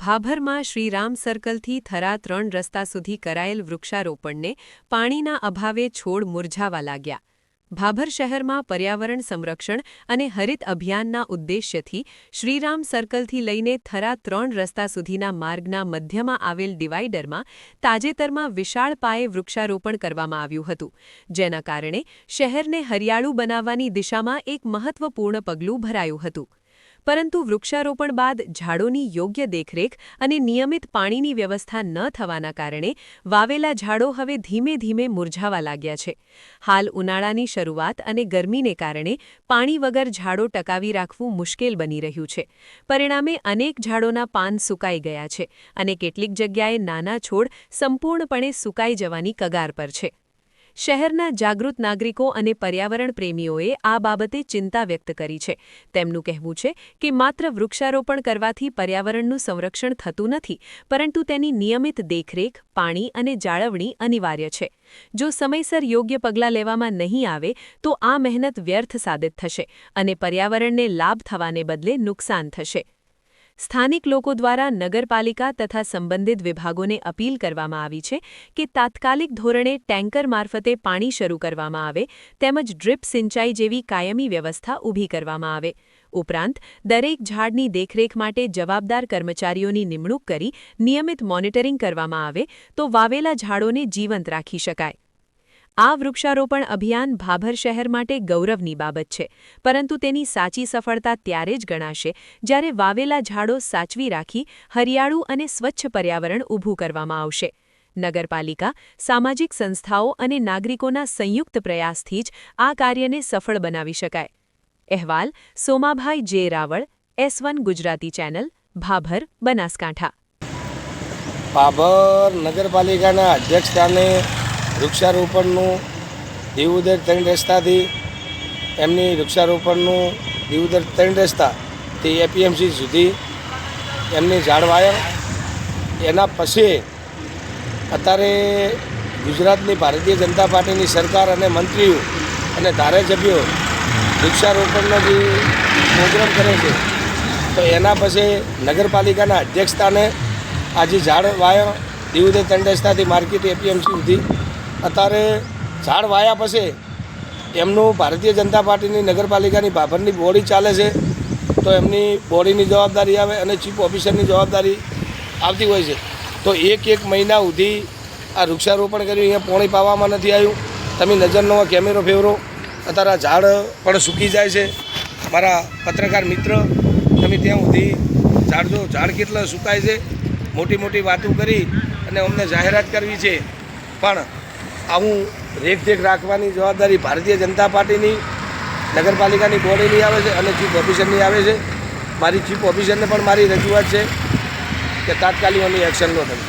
ભાભરમાં શ્રીરામ સર્કલથી થરા 3 રસ્તા સુધી કરાયેલ વૃક્ષારોપણને પાણીના અભાવે છોડ મુરઝાવા લાગ્યા. ભાભર શહેરમાં પર્યાવરણ સંરક્ષણ અને હરિત અભિયાનના ઉદ્દેશ્યથી શ્રીરામ સર્કલથી લઈને થરા 3 રસ્તા સુધીના માર્ગના મધ્યમાં આવેલ ડિવાઇડરમાં તાજેતરમાં વિશાળ પાયે વૃક્ષારોપણ કરવામાં આવ્યું હતું, જેના કારણે શહેરને હરિયાળું બનાવવાની દિશામાં એક મહત્વપૂર્ણ પગલું ભરાયું હતું. પરંતુ વૃક્ષારોપણ બાદ ઝાડોની યોગ્ય દેખરેખ અને નિયમિત પાણીની વ્યવસ્થા ન થવાના કારણે વાવેલા ઝાડો હવે ધીમે ધીમે મુરઝાવા લાગ્યા છે. હાલ ઉનાળાની શરૂઆત અને ગરમીને કારણે પાણી વગર ઝાડો ટકાવી રાખવું મુશ્કેલ બની રહ્યું છે. પરિણામે અનેક ઝાડોના પાન સુકાઈ ગયા છે અને કેટલીક જગ્યાએ નાના છોડ સંપૂર્ણપણે સુકાઈ જવાની કગાર પર છે. શહેરના જાગૃત નાગરિકો અને પર્યાવરણ પ્રેમીઓએ આ બાબતે ચિંતા વ્યક્ત કરી છે. તેમનું કહેવું છે કે માત્ર વૃક્ષારોપણ કરવાથી પર્યાવરણનું સંરક્ષણ થતું નથી, પરંતુ તેની નિયમિત દેખરેખ, પાણી અને જાળવણી અનિવાર્ય છે. જો સમયસર યોગ્ય પગલાં લેવામાં નહીં આવે તો આ મહેનત વ્યર્થ સાબિત થશે અને પર્યાવરણને લાભ થવાને બદલે નુકસાન થશે. સ્થાનિક લોકો દ્વારા નગરપાલિકા તથા સંબંધિત વિભાગોને અપીલ કરવામાં આવી છે કે તાત્કાલિક ધોરણે ટેન્કર મારફતે પાણી શરૂ કરવામાં આવે તેમજ ડ્રીપ સિંચાઈ જેવી કાયમી વ્યવસ્થા ઊભી કરવામાં આવે. ઉપરાંત દરેક ઝાડની દેખરેખ માટે જવાબદાર કર્મચારીઓની નિમણૂક કરી નિયમિત મોનિટરિંગ કરવામાં આવે તો વાવેલા ઝાડોને જીવંત રાખી શકાય. આ વૃક્ષારોપણ અભિયાન ભાભર શહેર માટે ગૌરવની બાબત છે, પરંતુ તેની સાચી સફળતા ત્યારે જ ગણાશે જ્યારે વાવેલા ઝાડો સાચવી રાખી હરિયાળું અને સ્વચ્છ પર્યાવરણ ઊભું કરવામાં આવશે. નગરપાલિકા, સામાજિક સંસ્થાઓ અને નાગરિકોના સંયુક્ત પ્રયાસથી જ આ કાર્યને સફળ બનાવી શકાય. અહેવાલ Somabhai J. Raval, S1 Gujarati channel, Bhabhar, Banaskantha. Bhabhar નગરપાલિકાના અધ્યક્ષસ્થાને વૃક્ષારોપણનું દીવોદર 3 રસ્તાથી એમની વૃક્ષારોપણનું દીવોદર 3 રસ્તાથી APMC સુધી એમની ઝાડવાયા. એના પછી અત્યારે ગુજરાતની ભારતીય જનતા પાર્ટીની સરકાર અને મંત્રીઓ અને ધારાસભ્યો વૃક્ષારોપણનો જે પ્રોગ્રામ કરે છે, તો એના પછી નગરપાલિકાના અધ્યક્ષસ્થાને આજે ઝાડ વાયા દીવોદર 3 રસ્તાથી માર્કેટ APMC સુધી. અત્યારે ઝાડ વાયા પછી એમનું ભારતીય જનતા પાર્ટીની નગરપાલિકાની ભાભરની બોડી ચાલે છે, તો એમની બોડીની જવાબદારી આવે અને ચીફ ઓફિસરની જવાબદારી આવતી હોય છે. તો એક મહિના સુધી આ વૃક્ષારોપણ કર્યું, અહીંયા પાણી પાવામાં નથી આવ્યું. તમે નજરનો કેમેરો ફેરવો, અત્યારે આ ઝાડ પણ સૂકી જાય છે. મારા પત્રકાર મિત્ર, તમે ત્યાં સુધી ઝાડ કેટલા સુકાય છે. મોટી મોટી વાતો કરી અને અમને જાહેરાત કરવી છે, પણ આવું રેખદેખ રાખવાની જવાબદારી ભારતીય જનતા પાર્ટીની નગરપાલિકાની બોડીની આવે છે અને ચીફ ઓફિસરની આવે છે. મારી ચીફ ઓફિસરને પણ મારી રજૂઆત છે કે તાત્કાલિક એક્શન લો તમે.